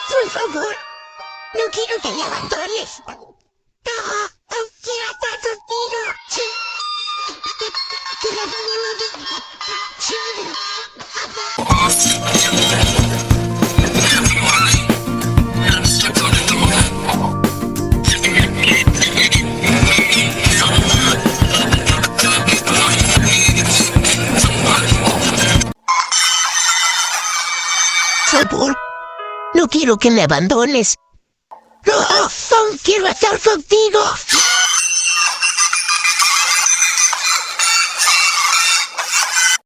Por favor, no quiero que me abandones. No quiero estar contigo. Por favor, no quiero que me abandones. No quiero estar contigo.